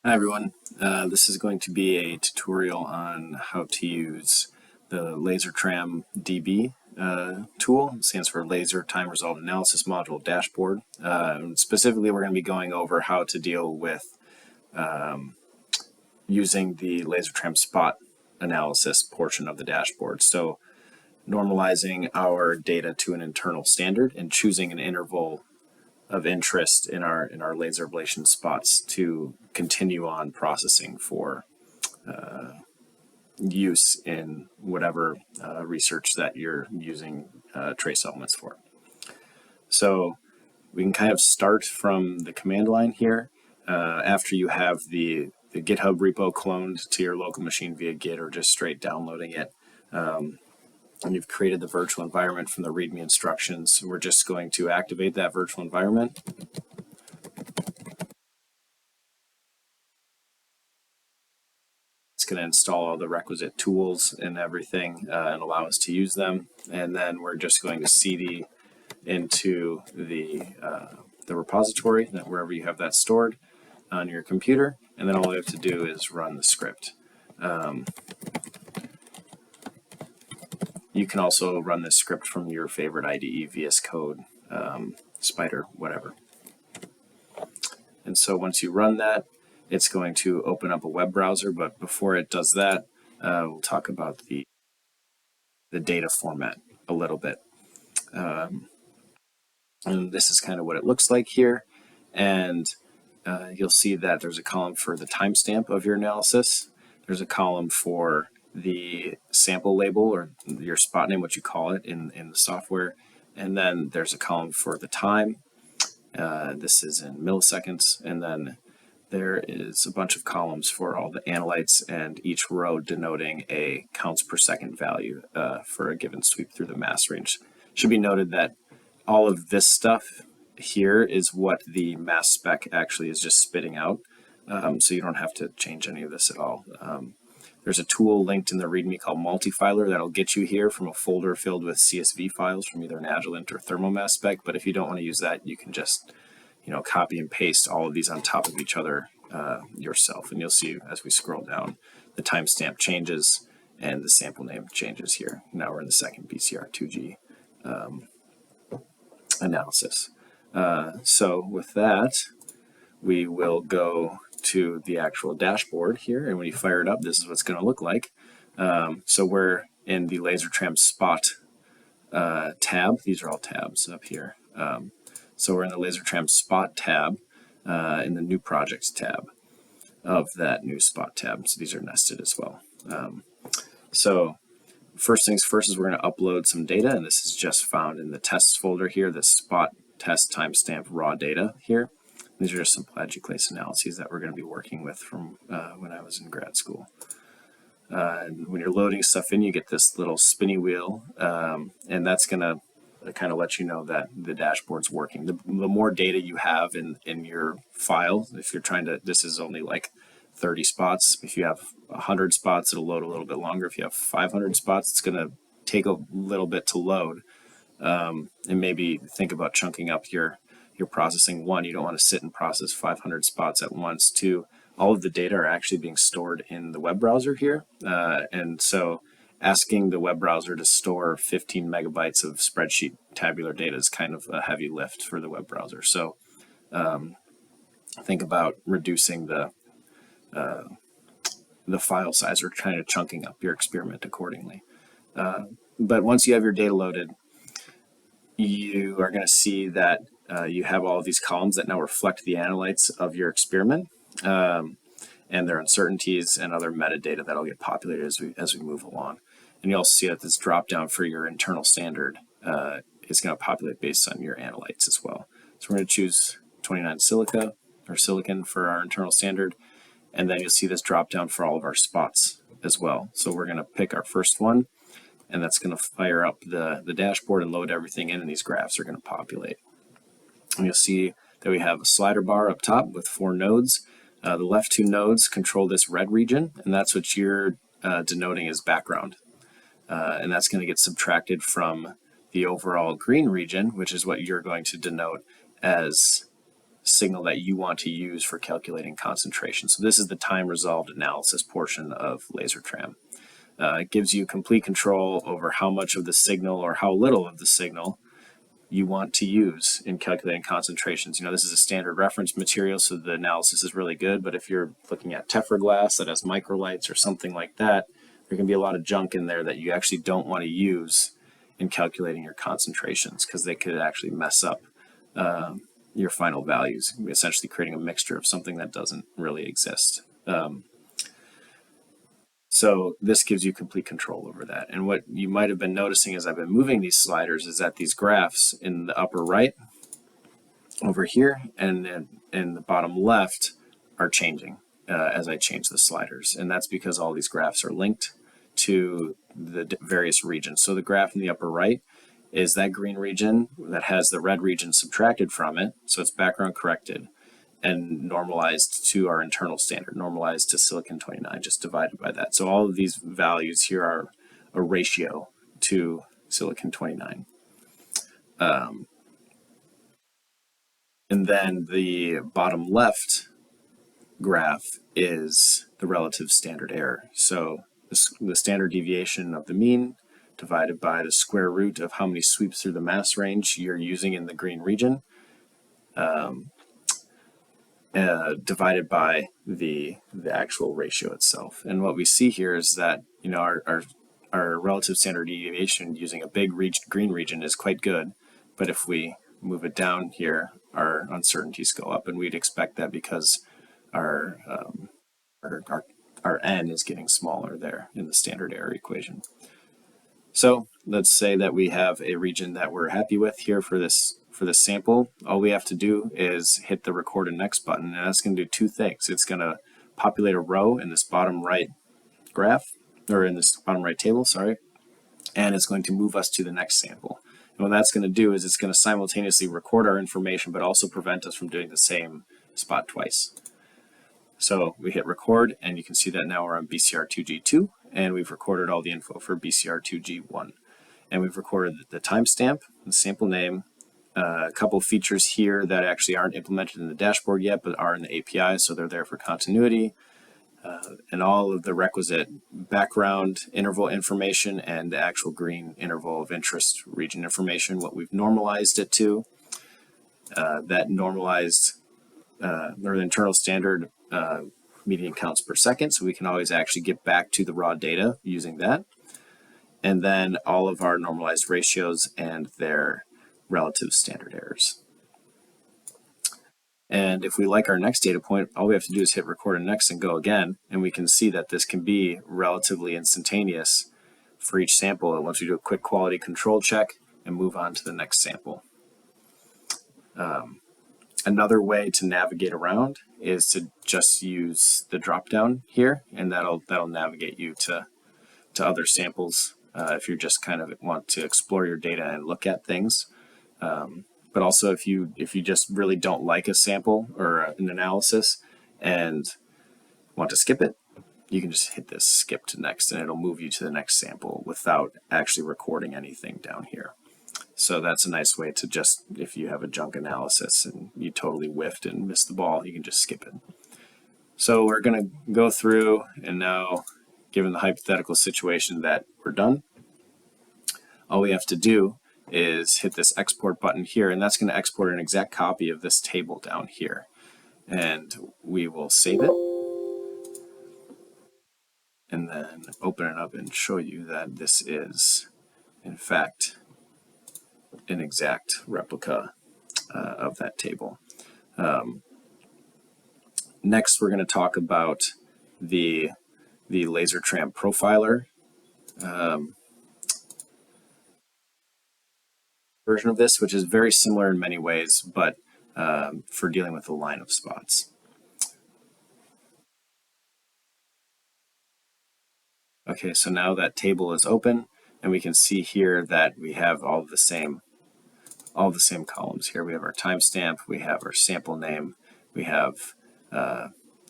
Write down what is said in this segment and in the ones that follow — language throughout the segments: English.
Hi everyone, this is going to be a tutorial on how to use the LaserTRAM-DB tool. It stands for Laser Time Result Analysis Module Dashboard. Specifically, we're going to be going over how to deal with using the LaserTRAM spot analysis portion of the dashboard. So normalizing our data to an internal standard and choosing an interval of interest in our laser ablation spots to continue on processing for use in whatever research that you're using trace elements for. So we can kind of start from the command line here. After you have the GitHub repo cloned to your local machine via Git or just straight downloading it, and you've created the virtual environment from the README instructions, we're just going to activate that virtual environment. It's going to install all the requisite tools and everything and allow us to use them. And then we're just going to cd into the repository, that wherever you have that stored on your computer. And then all we have to do is run the script. You can also run this script from your favorite IDE, VS Code, Spider, whatever. And so once you run that, it's going to open up a web browser, but before it does that, we'll talk about the data format a little bit. And this is kind of what it looks like here. And you'll see that there's a column for the timestamp of your analysis. There's a column for the sample label or your spot name, what you call it in the software. And then there's a column for the time. This is in milliseconds. And then there is a bunch of columns for all the analytes and each row denoting a counts per second value for a given sweep through the mass range. Should be noted that all of this stuff here is what the mass spec actually is just spitting out. So you don't have to change any of this at all. There's a tool linked in the README called Multifiler that'll get you here from a folder filled with CSV files from either an Agilent or ThermoMass spec. But if you don't want to use that, you can just, copy and paste all of these on top of each other yourself. And you'll see as we scroll down, the timestamp changes and the sample name changes here. Now we're in the second BCR2G analysis. So with that, we will go to the actual dashboard here, and when you fire it up, this is what it's going to look like. So we're in the LaserTRAM spot tab. These are all tabs up here. So we're in the LaserTRAM spot tab in the new projects tab of that new spot tab. So these are nested as well. So first things first is we're going to upload some data, and this is just found in the tests folder here, the spot test timestamp raw data here. These are just some plagioclase analyses that we're going to be working with from when I was in grad school. And when you're loading stuff in, you get this little spinny wheel, and that's going to kind of let you know that the dashboard's working. The more data you have in your file, if you're trying to, this is only like 30 spots. If you have 100 spots, it'll load a little bit longer. If you have 500 spots, it's going to take a little bit to load. And maybe think about chunking up your processing. One, you don't want to sit and process 500 spots at once. Two, all of the data are actually being stored in the web browser here. And so asking the web browser to store 15 megabytes of spreadsheet tabular data is kind of a heavy lift for the web browser. So think about reducing the file size or kind of chunking up your experiment accordingly. But once you have your data loaded, you are going to see that you have all of these columns that now reflect the analytes of your experiment and their uncertainties and other metadata that'll get populated as we move along. And you also see that this drop down for your internal standard is going to populate based on your analytes as well. So we're going to choose 29 silica or silicon for our internal standard, and then you'll see this drop down for all of our spots as well. So we're going to pick our first one, and that's going to fire up the dashboard and load everything in, and these graphs are going to populate. And you'll see that we have a slider bar up top with 4 nodes. The left 2 nodes control this red region, and that's what you're denoting as background. And that's going to get subtracted from the overall green region, which is what you're going to denote as signal that you want to use for calculating concentration. So this is the time resolved analysis portion of LaserTRAM. It gives you complete control over how much of the signal or how little of the signal you want to use in calculating concentrations. You know, this is a standard reference material, so the analysis is really good, but if you're looking at Teflon glass that has microlights or something like that, there can be a lot of junk in there that you actually don't want to use in calculating your concentrations, because they could actually mess up your final values, essentially creating a mixture of something that doesn't really exist. So this gives you complete control over that. And what you might have been noticing as I've been moving these sliders is that these graphs in the upper right over here and in the bottom left are changing as I change the sliders. And that's because all these graphs are linked to the various regions. So the graph in the upper right is that green region that has the red region subtracted from it. So it's background corrected and normalized to our internal standard, normalized to silicon-29, just divided by that. So all of these values here are a ratio to silicon-29. And then the bottom left graph is the relative standard error. So the standard deviation of the mean divided by the square root of how many sweeps through the mass range you're using in the green region, divided by the actual ratio itself. And what we see here is that, you know, our relative standard deviation using a big green region is quite good, but if we move it down here, our uncertainties go up, and we'd expect that because our n is getting smaller there in the standard error equation. So let's say that we have a region that we're happy with here for this sample. All we have to do is hit the record and next button, and that's going to do two things. It's going to populate a row in this bottom right graph, or in this bottom right table, sorry, and it's going to move us to the next sample. And what that's going to do is it's going to simultaneously record our information, but also prevent us from doing the same spot twice. So we hit record, and you can see that now we're on BCR2G2, and we've recorded all the info for BCR2G1. And we've recorded the timestamp, the sample name, a couple features here that actually aren't implemented in the dashboard yet, but are in the API, so they're there for continuity, and all of the requisite background interval information and the actual green interval of interest region information, what we've normalized it to. That normalized or the internal standard median counts per second, so we can always actually get back to the raw data using that. And then all of our normalized ratios and their relative standard errors. And if we like our next data point, all we have to do is hit record and next and go again, and we can see that this can be relatively instantaneous for each sample once we do a quick quality control check and move on to the next sample. Another way to navigate around is to just use the drop down here, and that'll navigate you to other samples if you just kind of want to explore your data and look at things. But also if you just really don't like a sample or an analysis and want to skip it, you can just hit this skip to next, and it'll move you to the next sample without actually recording anything down here. So that's a nice way to just, if you have a junk analysis and you totally whiffed and missed the ball, you can just skip it. So we're going to go through, and now, given the hypothetical situation that we're done, all we have to do is hit this export button here, and that's going to export an exact copy of this table down here. And we will save it, and then open it up and show you that this is, in fact, an exact replica of that table. Next, we're going to talk about the LaserTRAM profiler version of this, which is very similar in many ways, but for dealing with the line of spots. Okay, so now that table is open, and we can see here that we have all the same columns here. We have our timestamp, we have our sample name, we have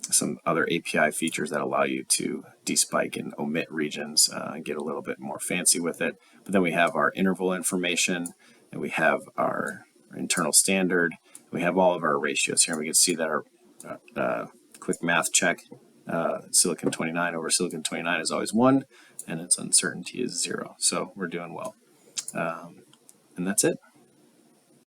some other API features that allow you to despike and omit regions and get a little bit more fancy with it. But then we have our interval information, and we have our internal standard, We have all of our ratios here. We can see that our quick math check, silicon 29 over silicon 29 is always 1, and its uncertainty is 0. So we're doing well. And that's it.